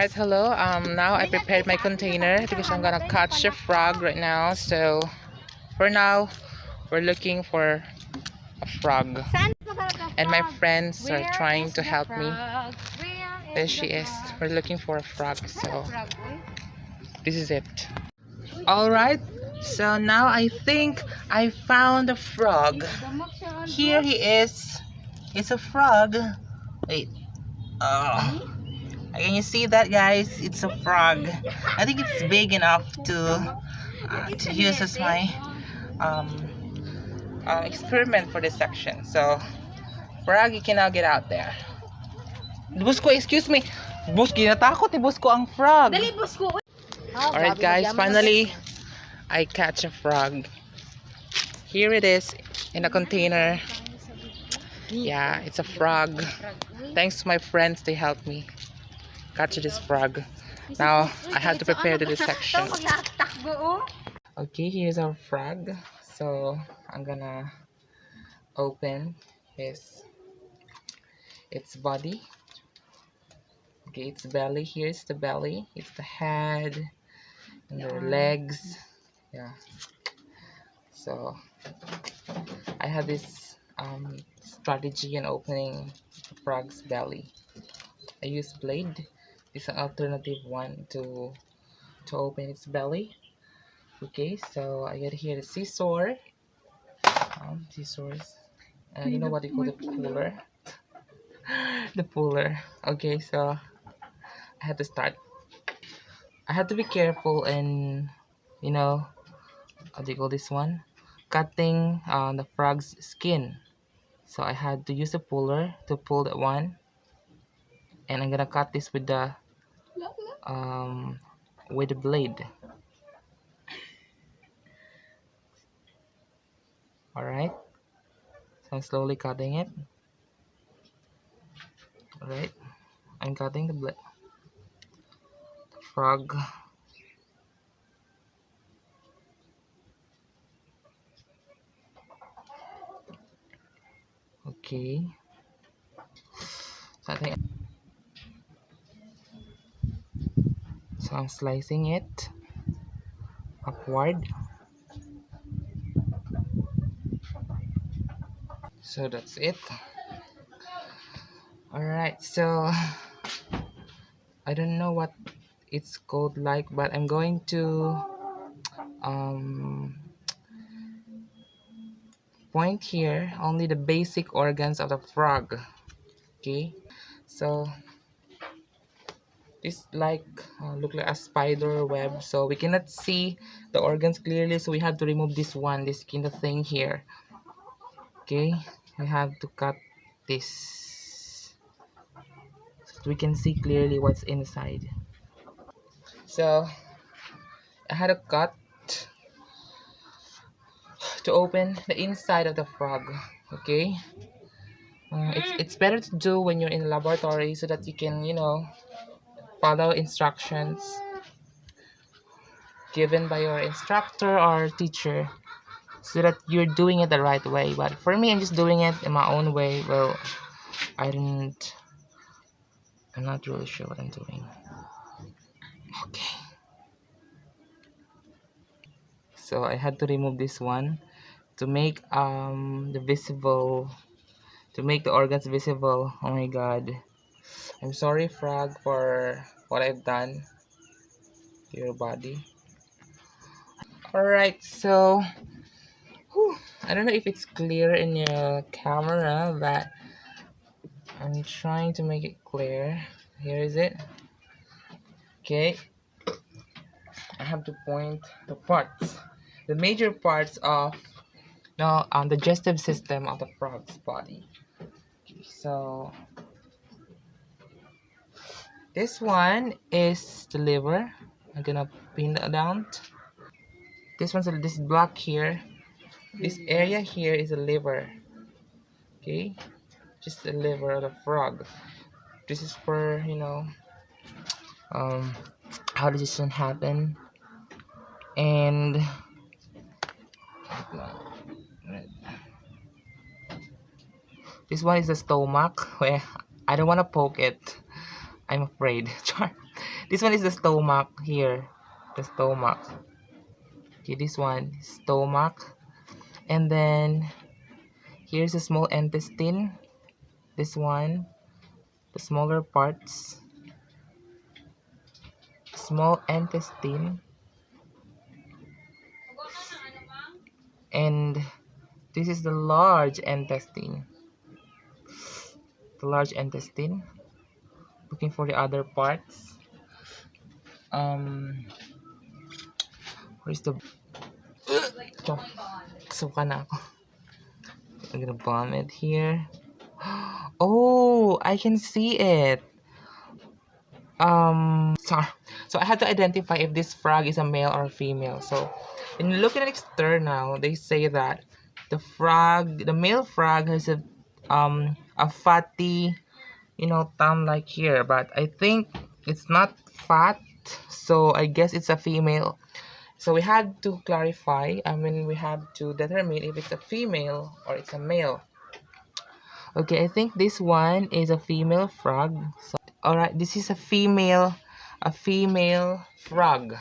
Alright, hello. Now I prepared my container because I'm gonna catch a frog right now. So for now, we're looking for a frog, and my friends are trying to help me. There she is. We're looking for a frog. So this is it. Alright, so now I think I found a frog. Here he is. It's a frog. Wait. Oh. Can you see that, guys? It's a frog. I think it's big enough to use as my experiment for this section. So, frog, you can now get out there. Busko, excuse me. Busko, natakot ni Busko ang frog. Dali, Busko. Alright, guys, finally, I catch a frog. Here it is in a container. Yeah, it's a frog. Thanks to my friends, they helped me catch this frog. Now I had to prepare the dissection. Okay, here's our frog. So I'm gonna open its body. Okay, its belly. Here's the belly. It's the head and the legs. Yeah. So I have this strategy in opening the frog's belly. I use blade. It's an alternative one to open its belly. Okay, so I get here the scissors. You know what you call the puller? The puller. Okay, so I had to start. I had to be careful in, what do you call this one? Cutting the frog's skin. So I had to use a puller to pull that one. And I'm gonna cut this with the blade. Alright, so I'm slowly cutting it. Alright, I'm cutting the frog. Okay, so I'm slicing it upward. So that's it. Alright, so I don't know what it's called like, but I'm going to point here only the basic organs of the frog. Okay, so this look like a spider web, so we cannot see the organs clearly, so we have to remove this kind of thing here. Okay, I have to cut this so we can see clearly what's inside. So I had a cut to open the inside of the frog. Okay, it's better to do when you're in the laboratory so that you can follow instructions given by your instructor or teacher, so that you're doing it the right way. But for me, I'm just doing it in my own way. Well, I'm not really sure what I'm doing. Okay, so I had to remove this one to make to make the organs visible. Oh my god, I'm sorry, frog, for what I've done to your body. Alright, so I don't know if it's clear in your camera, but I'm trying to make it clear. Here is it. Okay, I have to point the parts, the major parts of the digestive system of the frog's body. Okay, so this one is the liver. I'm gonna pin that down. This block here, this area here is the liver. Okay, just the liver of the frog. This is for how digestion happen. And this one is the stomach, where I don't want to poke it, I'm afraid. This one is the stomach here. The stomach. Okay, this one, stomach. And then here's the small intestine. This one, the smaller parts. Small intestine. And this is the large intestine. The large intestine. Looking for the other parts. Where's the... Suka na ako. I'm gonna vomit here. Oh, I can see it. Sorry. So I had to identify if this frog is a male or a female. So in looking at external, they say that the male frog has a fatty, thumb like here, but I think it's not fat, so I guess it's a female. So we had to clarify, we had to determine if it's a female or it's a male. Okay, I think this one is a female frog. So, all right, this is a female frog.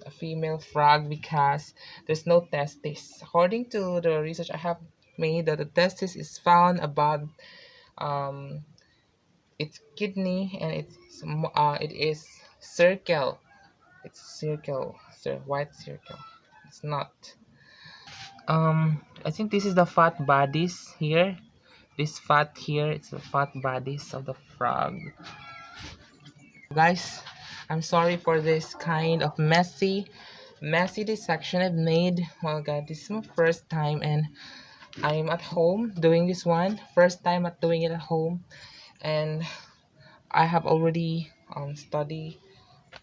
A female frog because there's no testis. According to the research I have made, that the testis is found above its kidney, and it is circle. It's circle, white circle. It's not. I think this is the fat bodies here. This fat here, it's the fat bodies of the frog. Guys, I'm sorry for this kind of messy dissection I've made. Well, guys, this is my first time, and I'm at home doing this one. First time at doing it at home, and I have already studied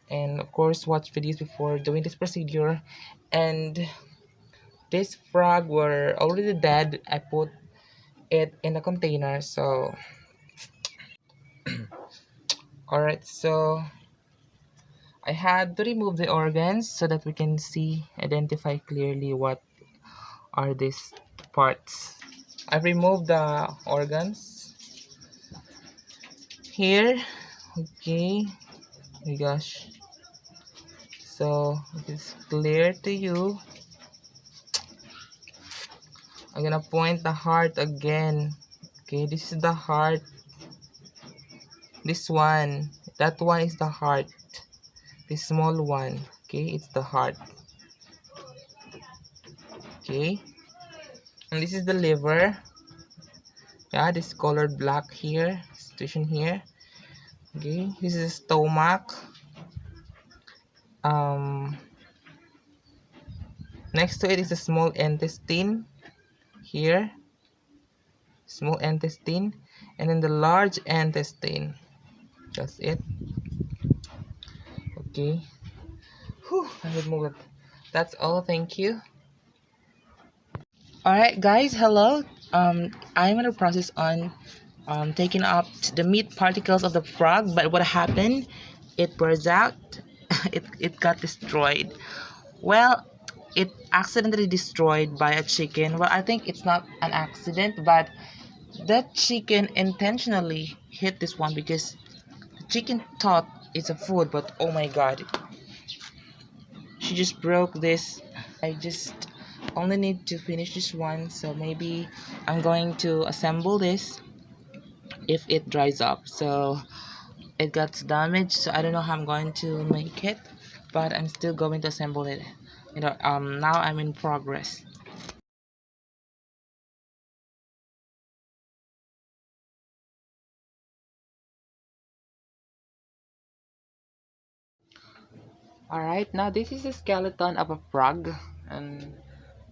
and of course watched videos before doing this procedure. And this frog were already dead. I put it in a container. So alright, so I had to remove the organs so that we can identify clearly what are these parts. I've removed the organs here. Okay, oh my gosh, so if it's clear to you, I'm gonna point the heart again. Okay, this is the heart. This one, that one is the heart. This small one, okay, it's the heart. Okay, and this is the liver. Yeah, this colored black here, situation here. Okay, this is the stomach. Next to it is the small intestine here, small intestine, and then the large intestine. That's it. Okay. Whew, I remove it. That's all. Thank you. Alright guys, hello. I'm in the process on taking up the meat particles of the frog, but what happened, it burst out. it got destroyed. Well, it accidentally destroyed by a chicken. Well, I think it's not an accident, but that chicken intentionally hit this one because the chicken thought it's a food, but oh my god, she just broke this. I just only need to finish this one, so maybe I'm going to assemble this if it dries up. So it got damaged, so I don't know how I'm going to make it, but I'm still going to assemble it. Now I'm in progress. Alright, now this is a skeleton of a frog, and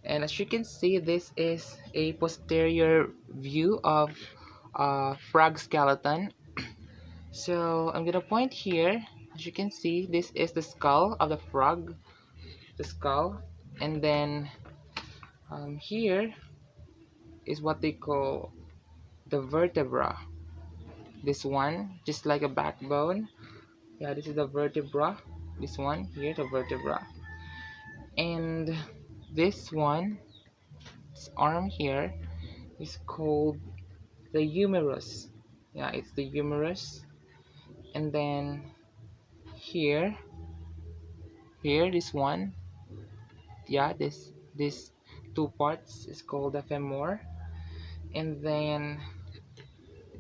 as you can see, this is a posterior view of a frog skeleton. So I'm gonna point here. As you can see, this is the skull of the frog, the skull, and then here is what they call the vertebra. This one, just like a backbone. Yeah, this is the vertebra. This one here, the vertebra, and this one, this arm here, is called the humerus. Yeah, it's the humerus. And then here, this one, yeah, this two parts is called the femur, and then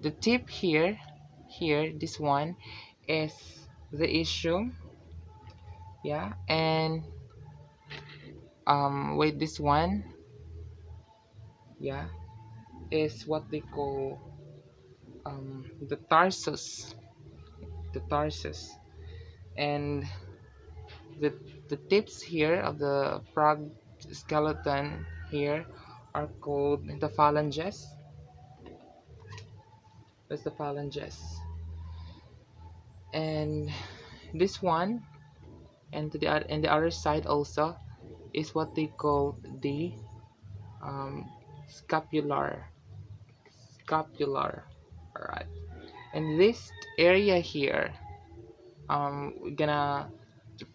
the tip here, this one is the ischium, yeah, and wait, this one, yeah, is what they call the tarsus, and the tips here of the frog skeleton here are called the phalanges. That's the phalanges. And this one, and to the other, and the other side also, is what they call the scapular. All right. And this area here, we're gonna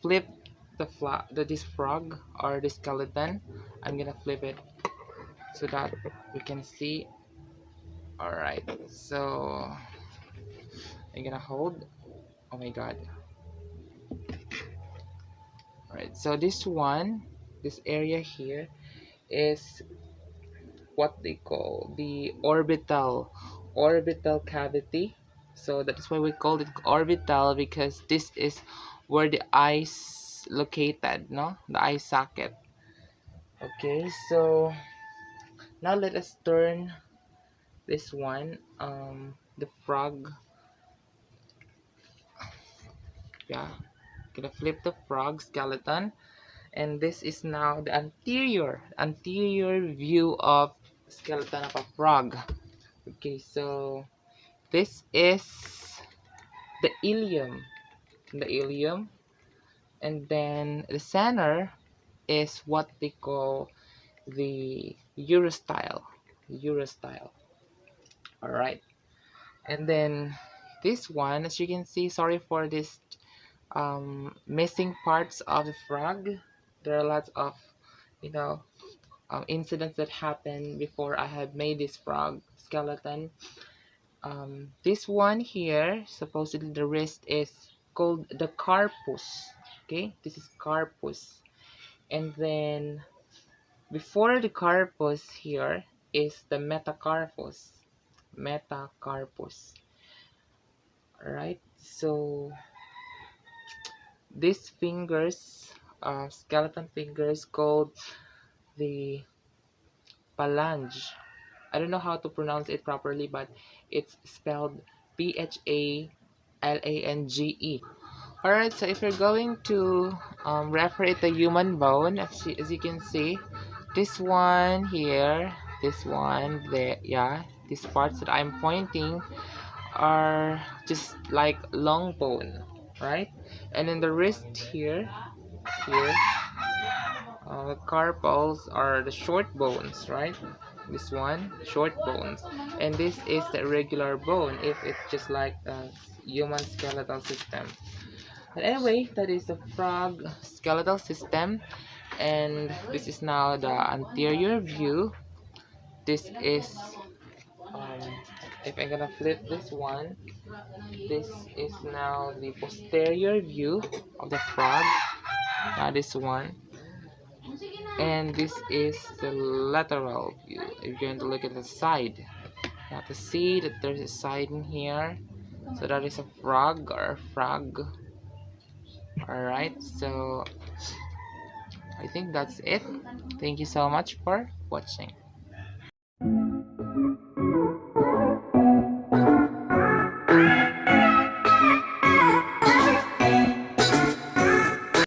flip this frog or the skeleton. I'm gonna flip it so that we can see. All right. So I'm gonna hold. Oh my god. Alright, so this area here is what they call the orbital cavity. So that is why we call it orbital, because this is where the eyes located, no? The eye socket. Okay, so now let us turn this one, the frog. Yeah, gonna flip the frog skeleton, and this is now the anterior view of skeleton of a frog. Okay, so this is the ilium, and then the center is what they call the urostyle. All right, and then this one, as you can see, sorry for this missing parts of the frog. There are lots of, you know, incidents that happened before I had made this frog skeleton. This one here, supposedly the wrist, is called the carpus. Okay, this is carpus, and then before the carpus here is the metacarpus. All right, so these fingers, skeleton fingers, called the phalange. I don't know how to pronounce it properly, but it's spelled Phalange. Alright, so if you're going to refer it to human bone, as you can see, this one here, this one there, yeah, these parts that I'm pointing are just like long bone, right? And then the wrist here, carpals are the short bones, right? This one, short bones, and this is the irregular bone if it's just like a human skeletal system. But anyway, that is the frog skeletal system, and this is now the anterior view. This is if I'm gonna flip this one, this is now the posterior view of the frog. Now this one, and this is the lateral view. If you're going to look at the side, you have to see that there's a side in here, so that is a frog or a frog. Alright, so I think that's it. Thank you so much for watching.